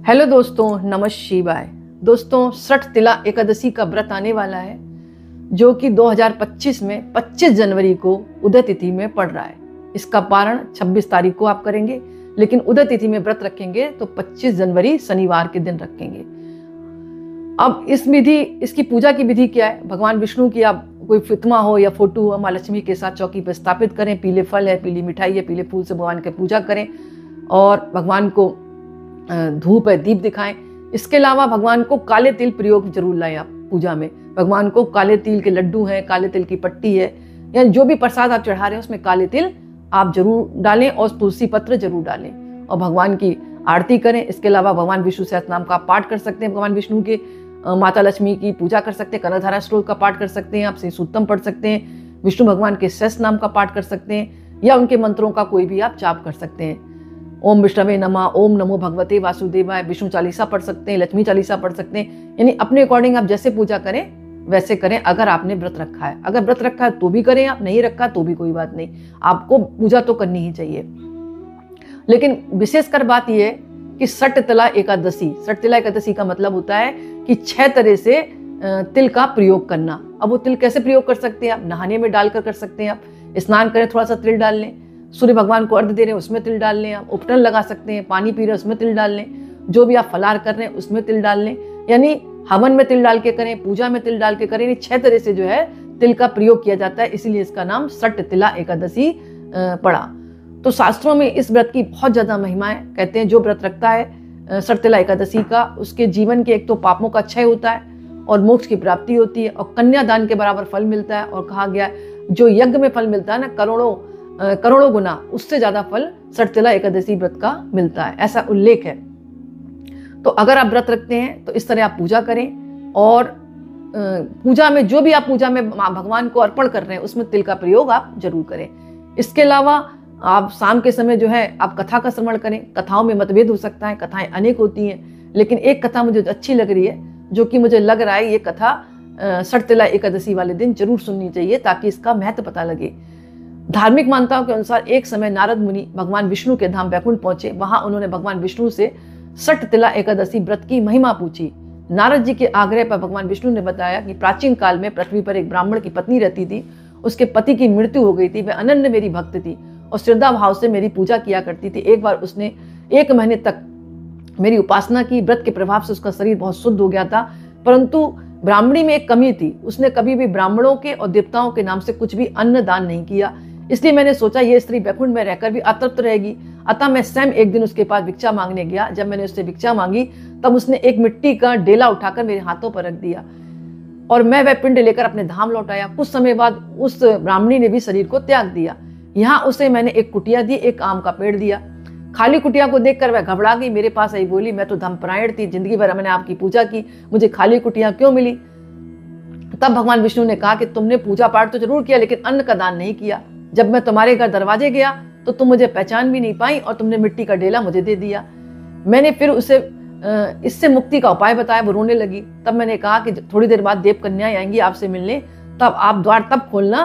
Hello दोस्तों, नमः शिवाय। दोस्तों, सठ तिला एकादशी का व्रत आने वाला है जो कि 2025 में 25 जनवरी को उदय तिथि में पड़ रहा है। इसका पारण 26 तारीख को आप करेंगे, लेकिन उदय तिथि में व्रत रखेंगे तो 25 जनवरी शनिवार के दिन रखेंगे। अब इसकी पूजा की विधि क्या है? भगवान विष्णु की आप कोई प्रतिमा हो या फोटो हो, माँ लक्ष्मी के साथ चौकी पर स्थापित करें। पीले फल है, पीली मिठाई है, पीले फूल से भगवान की पूजा करें और भगवान को धूप है, दीप दिखाएं। इसके अलावा भगवान को काले तिल प्रयोग जरूर लाएं आप पूजा में। भगवान को काले तिल के लड्डू हैं, काले तिल की पट्टी है, या जो भी प्रसाद आप चढ़ा रहे हैं उसमें काले तिल आप जरूर डालें और तुलसी पत्र जरूर डालें और भगवान की आरती करें। इसके अलावा भगवान विष्णु सहस्त्रनाम का पाठ कर सकते हैं, भगवान विष्णु के माता लक्ष्मी की पूजा कर सकते हैं, कनकधारा श्लोक का पाठ कर सकते हैं, आप श्री सूक्तम पढ़ सकते हैं, विष्णु भगवान के सहस्त्रनाम का पाठ कर सकते हैं या उनके मंत्रों का कोई भी आप जाप कर सकते हैं। ओम विष्णवे नमः, ओम नमो भगवते वासुदेवाय, विष्णु चालीसा पढ़ सकते हैं, लक्ष्मी चालीसा पढ़ सकते हैं। यानी अपने अकॉर्डिंग आप जैसे पूजा करें वैसे करें। अगर आपने व्रत रखा है, अगर व्रत रखा है तो भी करें, आप नहीं रखा तो भी कोई बात नहीं, आपको पूजा तो करनी ही चाहिए। लेकिन विशेषकर बात यह है कि सठ तिला एकादशी का मतलब होता है कि 6 तरह से तिल का प्रयोग करना। अब वो तिल कैसे प्रयोग कर सकते हैं? आप नहाने में डालकर कर सकते हैं, आप स्नान करें थोड़ा सा तिल डाल लें, सूर्य भगवान को अर्घ्य दे रहे हैं उसमें तिल डाल लें, आप उपटन लगा सकते हैं, पानी पी रहे हैं उसमें तिल डाल लें, जो भी आप फलाहार कर रहे हैं उसमें तिल डाल लें। यानी हवन में तिल डाल के करें, पूजा में तिल डाल के करें। यानी 6 तरह से जो है तिल का प्रयोग किया जाता है, इसीलिए इसका नाम सठ तिला एकादशी पड़ा। तो शास्त्रों में इस व्रत की बहुत ज्यादा महिमा है। कहते हैं जो व्रत रखता है सठ तिला एकादशी का, उसके जीवन के एक तो पापों का क्षय होता है और मोक्ष की प्राप्ति होती है और कन्यादान के बराबर फल मिलता है। और कहा गया जो यज्ञ में फल मिलता है ना, करोड़ों गुना, उससे ज्यादा फल सठ तिला एकादशी व्रत का मिलता है, ऐसा उल्लेख है। तो अगर आप व्रत रखते हैं तो इस तरह आप पूजा करें और पूजा में जो भी आप पूजा में भगवान को अर्पण कर रहे हैं उसमें तिल का प्रयोग आप जरूर करें। इसके अलावा आप शाम के समय जो है आप कथा का श्रवण करें। कथाओं में मतभेद हो सकता है, कथाएं अनेक होती हैं, लेकिन एक कथा मुझे अच्छी लग रही है, जो कि मुझे लग रहा है ये कथा सठ तिला एकादशी वाले दिन जरूर सुननी चाहिए ताकि इसका महत्व पता लगे। धार्मिक मान्यताओं के अनुसार एक समय नारद मुनि भगवान विष्णु के धाम वैकुंठ पहुंचे। वहां उन्होंने भगवान विष्णु से सठ तिला एकादशी व्रत की महिमा पूछी। नारद जी के आग्रह पर भगवान विष्णु ने बताया कि प्राचीन काल में पृथ्वी पर एक ब्राह्मण की पत्नी रहती थी, उसके पति की मृत्यु हो गई थी। वह अनन्य मेरी भक्त थी और श्रद्धा भाव से मेरी पूजा किया करती थी। एक बार उसने 1 महीने तक मेरी उपासना की। व्रत के प्रभाव से उसका शरीर बहुत शुद्ध हो गया था, परंतु ब्राह्मणी में एक कमी थी, उसने कभी भी ब्राह्मणों के और देवताओं के नाम से कुछ भी अन्न दान नहीं किया। इसलिए मैंने सोचा ये स्त्री वैकुंठ में रहकर भी अतृप्त रहेगी। अतः मैं स्वयं एक दिन उसके पास भिक्षा मांगने गया। जब मैंने उससे भिक्षा मांगी तब उसने एक मिट्टी का डेला उठाकर मेरे हाथों पर रख दिया और मैं वह पिंड लेकर अपने धाम लौट आया। कुछ समय बाद उस ब्राह्मणी ने भी शरीर को त्याग दिया। यहाँ उसे मैंने एक कुटिया दी, एक आम का पेड़ दिया। खाली कुटिया को देखकर वह घबरा गई, मेरे पास आई, बोली मैं तो धर्मपरायण थी, जिंदगी भर मैंने आपकी पूजा की, मुझे खाली कुटिया क्यों मिली? तब भगवान विष्णु ने कहा कि तुमने पूजा पाठ तो जरूर किया लेकिन अन्न का दान नहीं किया। जब मैं तुम्हारे घर दरवाजे गया तो तुम मुझे पहचान भी नहीं पाई और तुमने मिट्टी का डेला मुझे दे दिया। मैंने फिर उसे इससे मुक्ति का उपाय बताया, वो रोने लगी। तब मैंने कहा कि थोड़ी देर बाद देव कन्याएं आएंगी आपसे मिलने, तब आप द्वार तब खोलना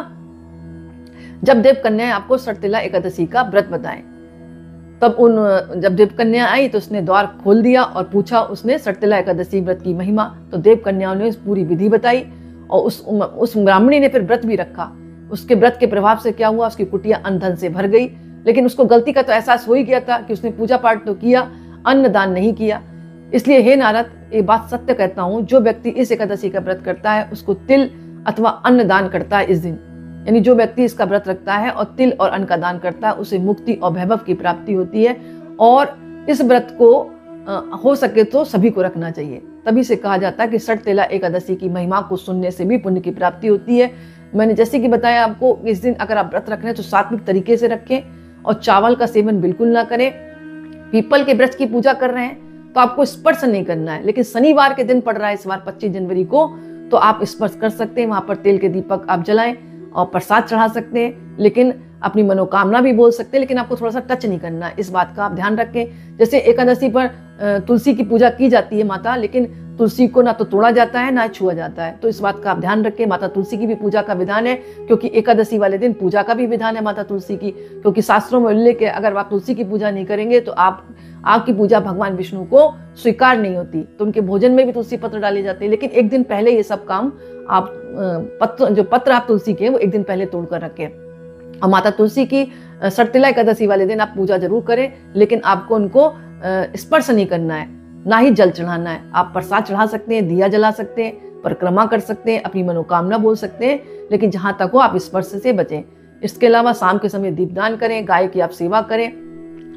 जब देव कन्याएं आपको सठ तिला एकादशी का व्रत बताएं। तब जब देव कन्या आई तो उसने द्वार खोल दिया और पूछा उसने सठ तिला एकादशी व्रत की महिमा। तो देव कन्याओं ने पूरी विधि बताई और उस ब्राह्मणी ने फिर व्रत भी रखा। उसके व्रत के प्रभाव से क्या हुआ, उसकी कुटिया अन्न धन से भर गई। लेकिन उसको गलती का तो एहसास हो ही गया था कि उसने पूजा पाठ तो किया, अन्न दान नहीं किया। इसलिए हे नारद, ये बात सत्य कहता हूँ, जो व्यक्ति इस एकादशी का व्रत करता है उसको तिल अथवा अन्न दान करता है इस दिन। यानी जो व्यक्ति इसका व्रत रखता है और तिल और अन्न का दान करता है उसे मुक्ति और वैभव की प्राप्ति होती है। और इस व्रत को हो सके तो सभी को रखना चाहिए। तभी से कहा जाता है कि सठ तिला एकादशी की महिमा को सुनने से भी पुण्य की प्राप्ति होती है। मैंने जैसे कि बताया आपको, इस दिन अगर आप व्रत रख रहे हैं तो सात्विक तरीके से रखें और चावल का सेवन बिल्कुल ना करें। पीपल के वृक्ष की पूजा कर रहे हैं तो आपको स्पर्श नहीं करना है, लेकिन शनिवार के दिन पड़ रहा है इस बार 25 जनवरी को, तो आप स्पर्श कर सकते हैं। वहां पर तेल के दीपक आप जलाएं और प्रसाद चढ़ा सकते हैं, लेकिन अपनी मनोकामना भी बोल सकते हैं, लेकिन आपको थोड़ा सा टच नहीं करना है, इस बात का आप ध्यान रखें। जैसे एकादशी पर तुलसी की पूजा की जाती है माता, लेकिन तुलसी को ना तो तोड़ा जाता है ना छुआ जाता है, तो इस बात का आप ध्यान रखें। माता तुलसी की भी पूजा का विधान है, क्योंकि एकादशी वाले दिन पूजा का भी विधान है माता तुलसी की, क्योंकि शास्त्रों में उल्लेख है अगर आप तुलसी की पूजा नहीं करेंगे तो आपकी पूजा भगवान विष्णु को स्वीकार नहीं होती। तो उनके भोजन में भी तुलसी पत्र डाले जाते हैं, लेकिन एक दिन पहले ये सब काम आप जो पत्र आप तुलसी के वो एक दिन पहले तोड़ कर रखें। और माता तुलसी की सरतिला एकादशी वाले दिन आप पूजा जरूर करें, लेकिन आपको उनको स्पर्श नहीं करना है, ना ही जल चढ़ाना है। आप प्रसाद चढ़ा सकते हैं, दिया जला सकते हैं, परिक्रमा कर सकते हैं, अपनी मनोकामना बोल सकते हैं, लेकिन जहां तक हो आप स्पर्श से बचें। इसके अलावा शाम के समय दीपदान करें, गाय की आप सेवा करें,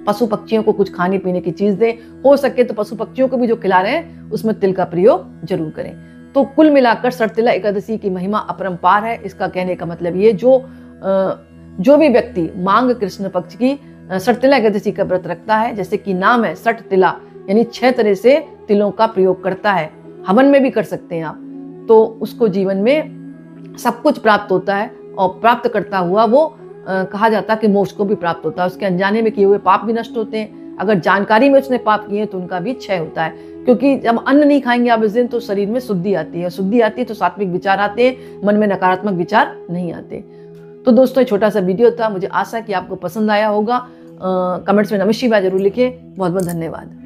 पशु पक्षियों को कुछ खाने पीने की चीज दें, हो सके तो पशु पक्षियों को भी जो खिला रहे हैं उसमें तिल का प्रयोग जरूर करें। तो कुल मिलाकर सरतिला एकादशी की महिमा अपरंपार है। इसका कहने का मतलब ये जो भी व्यक्ति मांग कृष्ण पक्ष की सरतिला एकादशी का व्रत रखता है, जैसे कि नाम है सठ तिला, यानी 6 तरह से तिलों का प्रयोग करता है, हवन में भी कर सकते हैं आप, तो उसको जीवन में सब कुछ प्राप्त होता है। और प्राप्त करता हुआ वो कहा जाता है कि मोक्ष को भी प्राप्त होता है। उसके अनजाने में किए हुए पाप भी नष्ट होते हैं, अगर जानकारी में उसने पाप किए तो उनका भी क्षय होता है। क्योंकि जब अन्न नहीं खाएंगे आप इस दिन तो शरीर में शुद्धि आती है, शुद्धि आती है तो सात्विक विचार आते हैं, मन में नकारात्मक विचार नहीं आते। तो दोस्तों ये छोटा सा वीडियो था, मुझे आशा है कि आपको पसंद आया होगा। कमेंट्स में नमः शिवाय जरूर लिखें। बहुत बहुत धन्यवाद।